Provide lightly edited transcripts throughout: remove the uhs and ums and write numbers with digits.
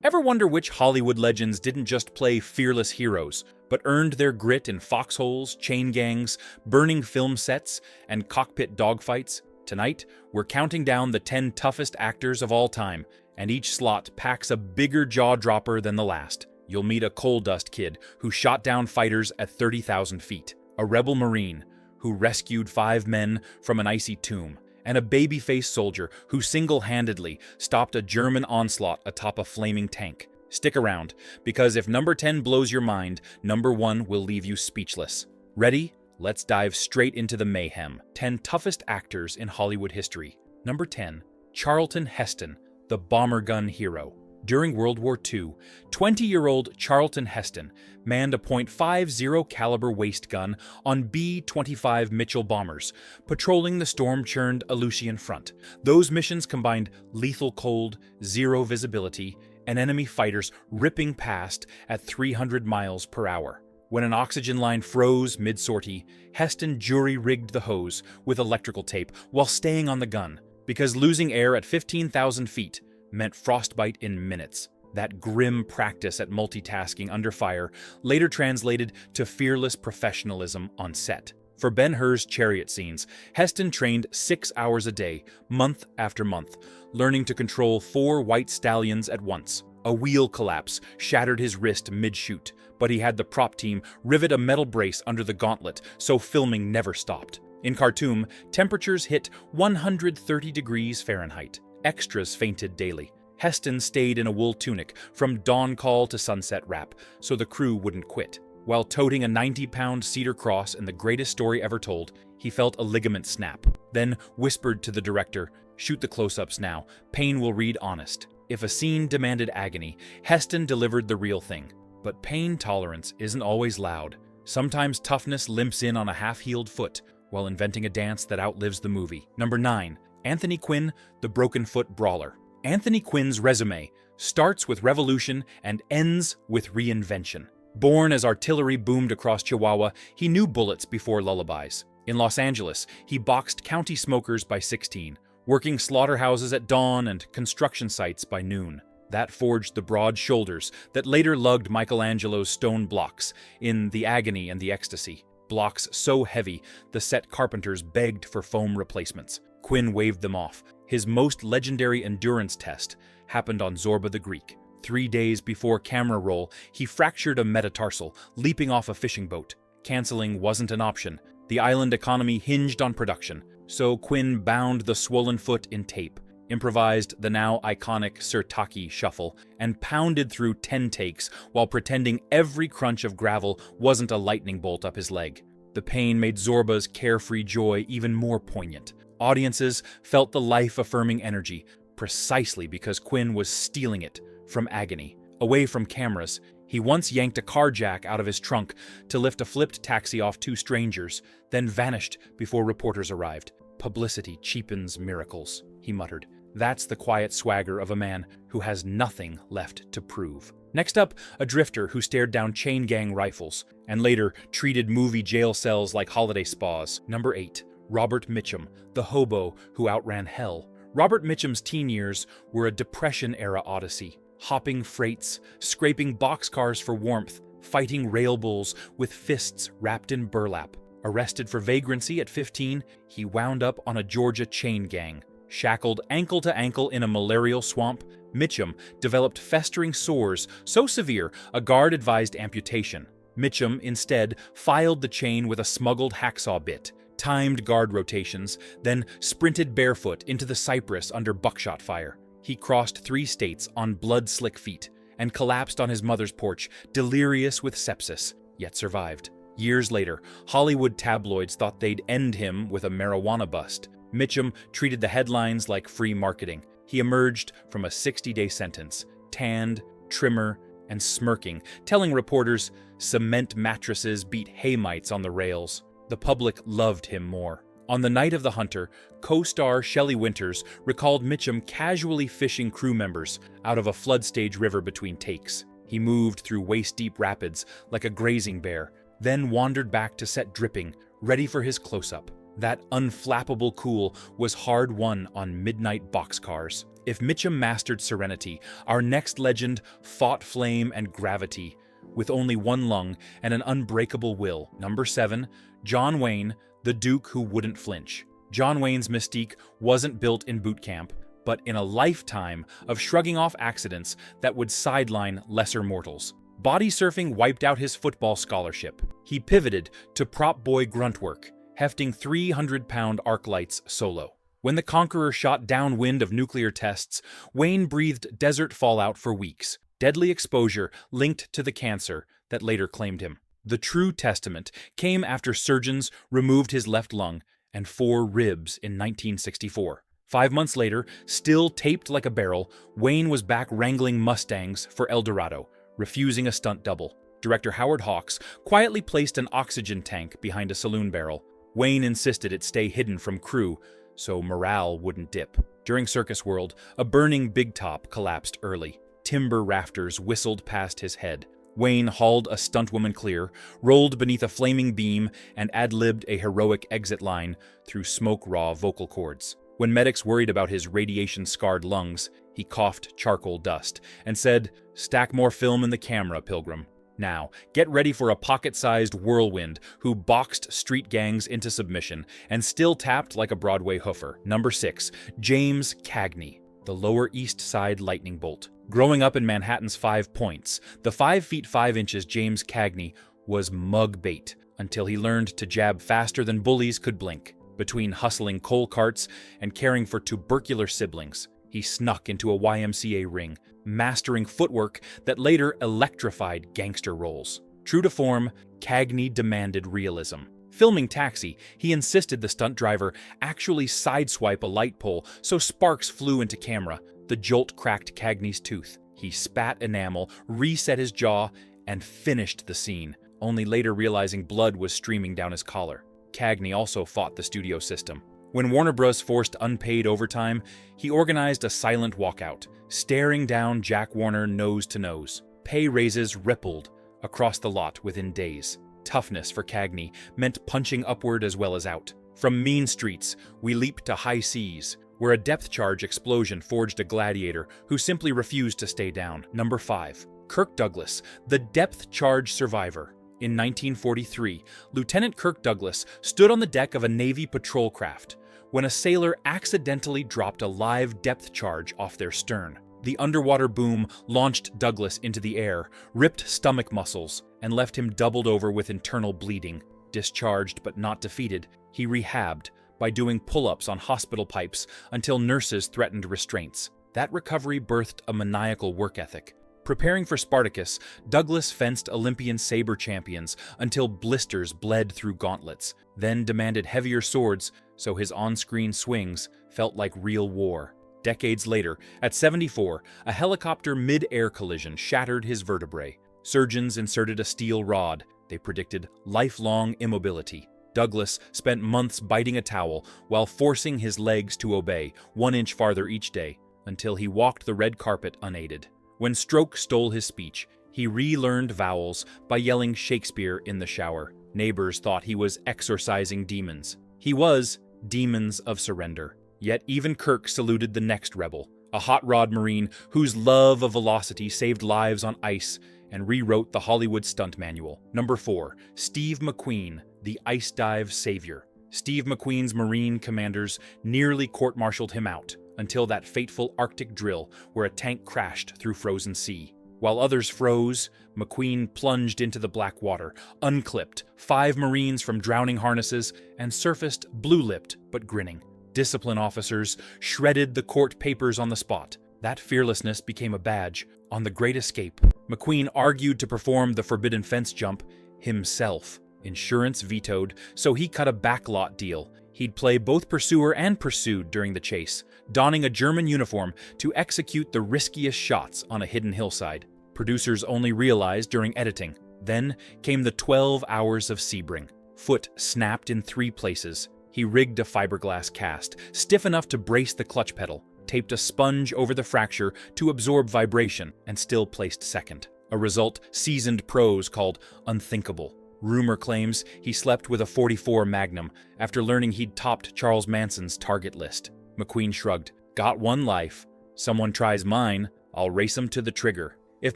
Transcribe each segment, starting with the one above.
Ever wonder which Hollywood legends didn't just play fearless heroes, but earned their grit in foxholes, chain gangs, burning film sets, and cockpit dogfights? Tonight, we're counting down the 10 toughest actors of all time, and each slot packs a bigger jaw-dropper than the last. You'll meet a coal dust kid who shot down fighters at 30,000 feet, a rebel Marine who rescued 5 men from an icy tomb, and a baby-faced soldier who single-handedly stopped a German onslaught atop a flaming tank. Stick around, because if number 10 blows your mind, number 1 will leave you speechless. Ready? Let's dive straight into the mayhem. 10 toughest actors in Hollywood history. Number 10. Charlton Heston, the bomber gun hero. During World War II, 20-year-old Charlton Heston manned a .50 caliber waist gun on B-25 Mitchum bombers, patrolling the storm-churned Aleutian front. Those missions combined lethal cold, zero visibility, and enemy fighters ripping past at 300 miles per hour. When an oxygen line froze mid-sortie, Heston jury-rigged the hose with electrical tape while staying on the gun, because losing air at 15,000 feet meant frostbite in minutes. That grim practice at multitasking under fire later translated to fearless professionalism on set. For Ben-Hur's chariot scenes, Heston trained 6 hours a day, month after month, learning to control 4 white stallions at once. A wheel collapse shattered his wrist mid-shoot, but he had the prop team rivet a metal brace under the gauntlet so filming never stopped. In Khartoum, temperatures hit 130 degrees Fahrenheit. Extras fainted daily. Heston stayed in a wool tunic from dawn call to sunset wrap, so the crew wouldn't quit. While toting a 90-pound cedar cross in The Greatest Story Ever Told, he felt a ligament snap, then whispered to the director, "Shoot the close-ups now. Pain will read honest." If a scene demanded agony, Heston delivered the real thing. But pain tolerance isn't always loud. Sometimes toughness limps in on a half-healed foot while inventing a dance that outlives the movie. Number 9. Anthony Quinn, the broken foot brawler. Anthony Quinn's resume starts with revolution and ends with reinvention. Born as artillery boomed across Chihuahua, he knew bullets before lullabies. In Los Angeles, he boxed county smokers by 16, working slaughterhouses at dawn and construction sites by noon. That forged the broad shoulders that later lugged Michelangelo's stone blocks in The Agony and the Ecstasy. Blocks so heavy, the set carpenters begged for foam replacements. Quinn waved them off. His most legendary endurance test happened on Zorba the Greek. 3 days before camera roll, he fractured a metatarsal, leaping off a fishing boat. Canceling wasn't an option. The island economy hinged on production, so Quinn bound the swollen foot in tape, improvised the now iconic Sirtaki shuffle, and pounded through 10 takes while pretending every crunch of gravel wasn't a lightning bolt up his leg. The pain made Zorba's carefree joy even more poignant. Audiences felt the life-affirming energy, precisely because Quinn was stealing it from agony. Away from cameras, he once yanked a car jack out of his trunk to lift a flipped taxi off 2 strangers, then vanished before reporters arrived. "Publicity cheapens miracles," he muttered. That's the quiet swagger of a man who has nothing left to prove. Next up, a drifter who stared down chain gang rifles, and later treated movie jail cells like holiday spas. Number 8. Robert Mitchum, the hobo who outran hell. Robert Mitchum's teen years were a Depression-era odyssey, hopping freights, scraping boxcars for warmth, fighting rail bulls with fists wrapped in burlap. Arrested for vagrancy at 15, he wound up on a Georgia chain gang. Shackled ankle to ankle in a malarial swamp, Mitchum developed festering sores so severe a guard advised amputation. Mitchum instead filed the chain with a smuggled hacksaw bit, timed guard rotations, then sprinted barefoot into the cypress under buckshot fire. He crossed 3 states on blood-slick feet and collapsed on his mother's porch, delirious with sepsis, yet survived. Years later, Hollywood tabloids thought they'd end him with a marijuana bust. Mitchum treated the headlines like free marketing. He emerged from a 60-day sentence, tanned, trimmer, and smirking, telling reporters cement mattresses beat hay mites on the rails. The public loved him more. On the night of The Hunter, co-star Shelley Winters recalled Mitchum casually fishing crew members out of a flood-stage river between takes. He moved through waist-deep rapids like a grazing bear, then wandered back to set dripping, ready for his close-up. That unflappable cool was hard-won on midnight boxcars. If Mitchum mastered serenity, our next legend fought flame and gravity with only one lung and an unbreakable will. Number 7, John Wayne, the Duke who wouldn't flinch. John Wayne's mystique wasn't built in boot camp, but in a lifetime of shrugging off accidents that would sideline lesser mortals. Body surfing wiped out his football scholarship. He pivoted to prop boy grunt work, hefting 300-pound arc lights solo. When the Conqueror shot downwind of nuclear tests, Wayne breathed desert fallout for weeks, deadly exposure linked to the cancer that later claimed him. The true testament came after surgeons removed his left lung and 4 ribs in 1964. 5 months later, still taped like a barrel, Wayne was back wrangling Mustangs for El Dorado, refusing a stunt double. Director Howard Hawks quietly placed an oxygen tank behind a saloon barrel. Wayne insisted it stay hidden from crew, so morale wouldn't dip. During Circus World, a burning big top collapsed early. Timber rafters whistled past his head. Wayne hauled a stuntwoman clear, rolled beneath a flaming beam, and ad-libbed a heroic exit line through smoke-raw vocal cords. When medics worried about his radiation-scarred lungs, he coughed charcoal dust and said, "Stack more film in the camera, Pilgrim. Now, get ready for a pocket-sized whirlwind who boxed street gangs into submission and still tapped like a Broadway hoofer." Number 6, James Cagney, the Lower East Side lightning bolt. Growing up in Manhattan's 5 Points, the 5 feet 5 inches James Cagney was mug bait until he learned to jab faster than bullies could blink. Between hustling coal carts and caring for tubercular siblings, he snuck into a YMCA ring, mastering footwork that later electrified gangster roles. True to form, Cagney demanded realism. Filming Taxi, he insisted the stunt driver actually sideswipe a light pole so sparks flew into camera. The jolt cracked Cagney's tooth. He spat enamel, reset his jaw, and finished the scene, only later realizing blood was streaming down his collar. Cagney also fought the studio system. When Warner Bros. Forced unpaid overtime, he organized a silent walkout, staring down Jack Warner nose to nose. Pay raises rippled across the lot within days. Toughness for Cagney meant punching upward as well as out. From mean streets, we leap to high seas, where a depth charge explosion forged a gladiator who simply refused to stay down. Number 5, Kirk Douglas, the depth charge survivor. In 1943, Lieutenant Kirk Douglas stood on the deck of a Navy patrol craft when a sailor accidentally dropped a live depth charge off their stern. The underwater boom launched Douglas into the air, ripped stomach muscles, and left him doubled over with internal bleeding. Discharged but not defeated, he rehabbed by doing pull-ups on hospital pipes until nurses threatened restraints. That recovery birthed a maniacal work ethic. Preparing for Spartacus, Douglas fenced Olympian saber champions until blisters bled through gauntlets, then demanded heavier swords so his on-screen swings felt like real war. Decades later, at 74, a helicopter mid-air collision shattered his vertebrae. Surgeons inserted a steel rod. They predicted lifelong immobility. Douglas spent months biting a towel while forcing his legs to obey 1 inch farther each day until he walked the red carpet unaided. When stroke stole his speech, he relearned vowels by yelling Shakespeare in the shower. Neighbors thought he was exorcising demons. He was demons of surrender. Yet even Kirk saluted the next rebel, a hot rod Marine whose love of velocity saved lives on ice and rewrote the Hollywood stunt manual. Number 4, Steve McQueen, the ice dive savior. Steve McQueen's Marine commanders nearly court-martialed him out until that fateful Arctic drill where a tank crashed through frozen sea. While others froze, McQueen plunged into the black water, unclipped 5 Marines from drowning harnesses, and surfaced blue-lipped but grinning. Discipline officers shredded the court papers on the spot. That fearlessness became a badge. On the Great Escape, McQueen argued to perform the forbidden fence jump himself. Insurance vetoed, so he cut a backlot deal. He'd play both pursuer and pursued during the chase, donning a German uniform to execute the riskiest shots on a hidden hillside. Producers only realized during editing. Then came the 12 hours of Sebring. Foot snapped in 3 places. He rigged a fiberglass cast, stiff enough to brace the clutch pedal, taped a sponge over the fracture to absorb vibration, and still placed second. A result seasoned pros called unthinkable. Rumor claims he slept with a .44 Magnum after learning he'd topped Charles Manson's target list. McQueen shrugged. Got one life. Someone tries mine, I'll race 'em to the trigger. If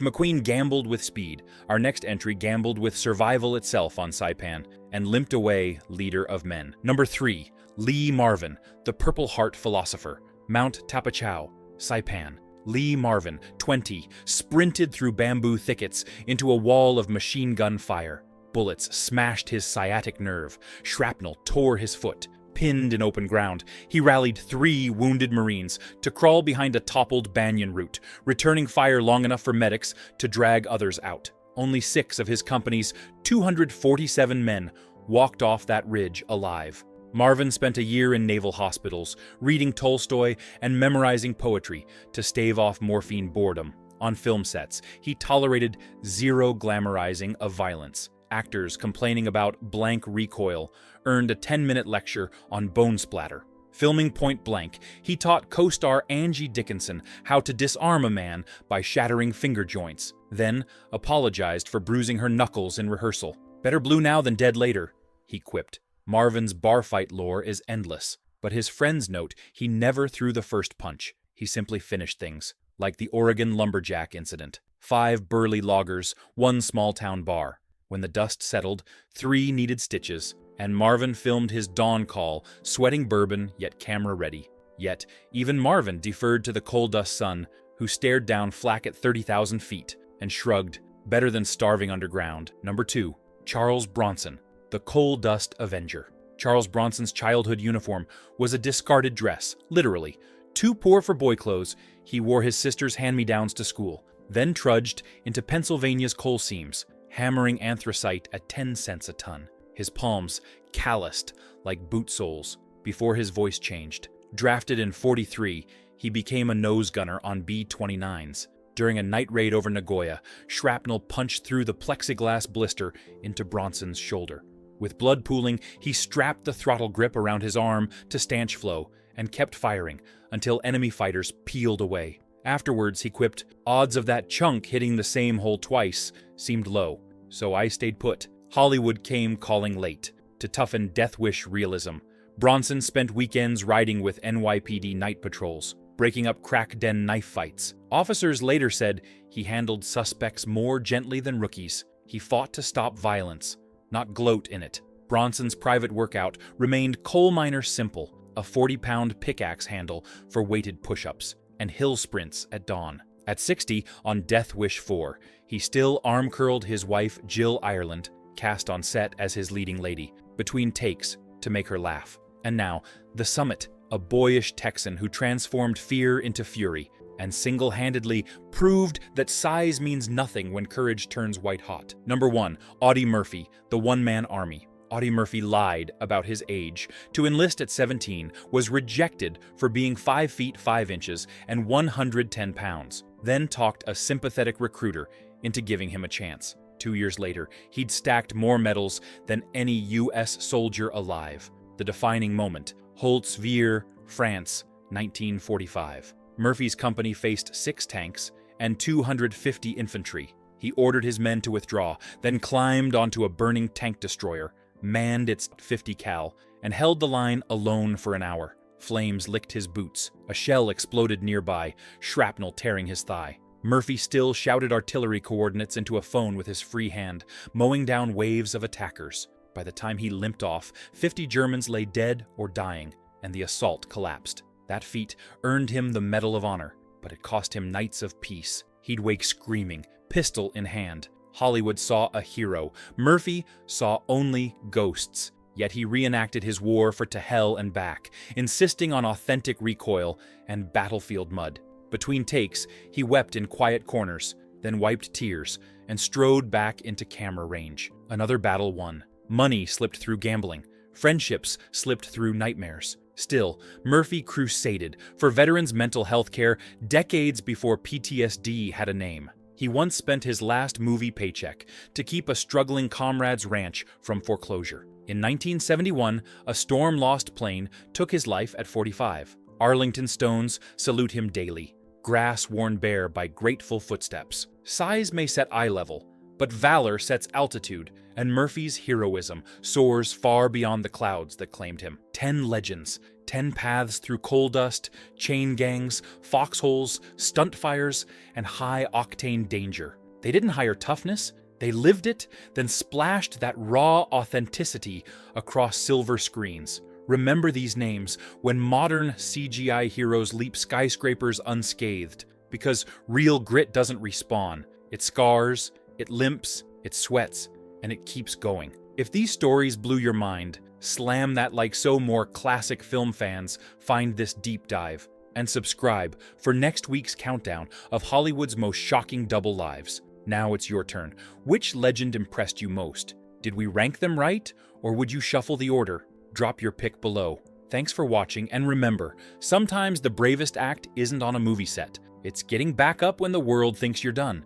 McQueen gambled with speed, our next entry gambled with survival itself on Saipan and limped away leader of men. Number 3, Lee Marvin, the Purple Heart philosopher. Mount Tapachao, Saipan. Lee Marvin, 20, sprinted through bamboo thickets into a wall of machine gun fire. Bullets smashed his sciatic nerve. Shrapnel tore his foot. Pinned in open ground, he rallied 3 wounded Marines to crawl behind a toppled banyan root, returning fire long enough for medics to drag others out. Only 6 of his company's 247 men walked off that ridge alive. Marvin spent a year in naval hospitals, reading Tolstoy and memorizing poetry to stave off morphine boredom. On film sets, he tolerated zero glamorizing of violence. Actors complaining about blank recoil earned a 10-minute lecture on bone splatter. Filming Point Blank, he taught co-star Angie Dickinson how to disarm a man by shattering finger joints, then apologized for bruising her knuckles in rehearsal. Better blue now than dead later, he quipped. Marvin's bar fight lore is endless, but his friends note he never threw the first punch. He simply finished things, like the Oregon lumberjack incident. 5 burly loggers, 1 small-town bar. When the dust settled, 3 needed stitches, and Marvin filmed his dawn call, sweating bourbon yet camera-ready. Yet, even Marvin deferred to the coal-dust sun, who stared down flak at 30,000 feet, and shrugged, better than starving underground. Number 2, Charles Bronson, the coal-dust avenger. Charles Bronson's childhood uniform was a discarded dress, literally. Too poor for boy clothes, he wore his sister's hand-me-downs to school, then trudged into Pennsylvania's coal seams, hammering anthracite at 10 cents a ton. His palms calloused like boot soles before his voice changed. Drafted in '43, he became a nose gunner on B-29s. During a night raid over Nagoya, shrapnel punched through the plexiglass blister into Bronson's shoulder. With blood pooling, he strapped the throttle grip around his arm to stanch flow and kept firing until enemy fighters peeled away. Afterwards, he quipped, "Odds of that chunk hitting the same hole twice seemed low, so I stayed put." Hollywood came calling late to toughen death wish realism. Bronson spent weekends riding with NYPD night patrols, breaking up crack den knife fights. Officers later said he handled suspects more gently than rookies. He fought to stop violence, not gloat in it. Bronson's private workout remained coal miner simple, a 40-pound pickaxe handle for weighted push-ups, and hill sprints at dawn. At 60, on Death Wish 4, he still arm-curled his wife Jill Ireland, cast on set as his leading lady, between takes to make her laugh. And now, the summit, a boyish Texan who transformed fear into fury and single-handedly proved that size means nothing when courage turns white-hot. Number 1, Audie Murphy, the one-man army. Audie Murphy lied about his age. To enlist at 17, was rejected for being 5 feet 5 inches and 110 pounds, then talked a sympathetic recruiter into giving him a chance. 2 years later, he'd stacked more medals than any U.S. soldier alive. The defining moment, Holtzwihr, France, 1945. Murphy's company faced 6 tanks and 250 infantry. He ordered his men to withdraw, then climbed onto a burning tank destroyer, manned its 50 cal, and held the line alone for an hour. Flames licked his boots. A shell exploded nearby, shrapnel tearing his thigh. Murphy still shouted artillery coordinates into a phone with his free hand, mowing down waves of attackers. By the time he limped off, 50 Germans lay dead or dying, and the assault collapsed. That feat earned him the Medal of Honor, but it cost him nights of peace. He'd wake screaming, pistol in hand. Hollywood saw a hero. Murphy saw only ghosts. Yet he reenacted his war for to hell and back, insisting on authentic recoil and battlefield mud. Between takes, he wept in quiet corners, then wiped tears, and strode back into camera range. Another battle won. Money slipped through gambling. Friendships slipped through nightmares. Still, Murphy crusaded for veterans' mental health care decades before PTSD had a name. He once spent his last movie paycheck to keep a struggling comrade's ranch from foreclosure. In 1971, a storm-lost plane took his life at 45. Arlington stones salute him daily, grass worn bare by grateful footsteps. Size may set eye level, But valor sets altitude, and Murphy's heroism soars far beyond the clouds that claimed him. 10 legends, 10 paths through coal dust, chain gangs, foxholes, stunt fires, and high-octane danger. They didn't hire toughness, they lived it, then splashed that raw authenticity across silver screens. Remember these names when modern CGI heroes leap skyscrapers unscathed, because real grit doesn't respawn. It scars, it limps, it sweats, and it keeps going. If these stories blew your mind, slam that like so more classic film fans find this deep dive, and subscribe for next week's countdown of Hollywood's most shocking double lives. Now it's your turn. Which legend impressed you most? Did we rank them right, or would you shuffle the order? Drop your pick below. Thanks for watching, and remember, sometimes the bravest act isn't on a movie set. It's getting back up when the world thinks you're done.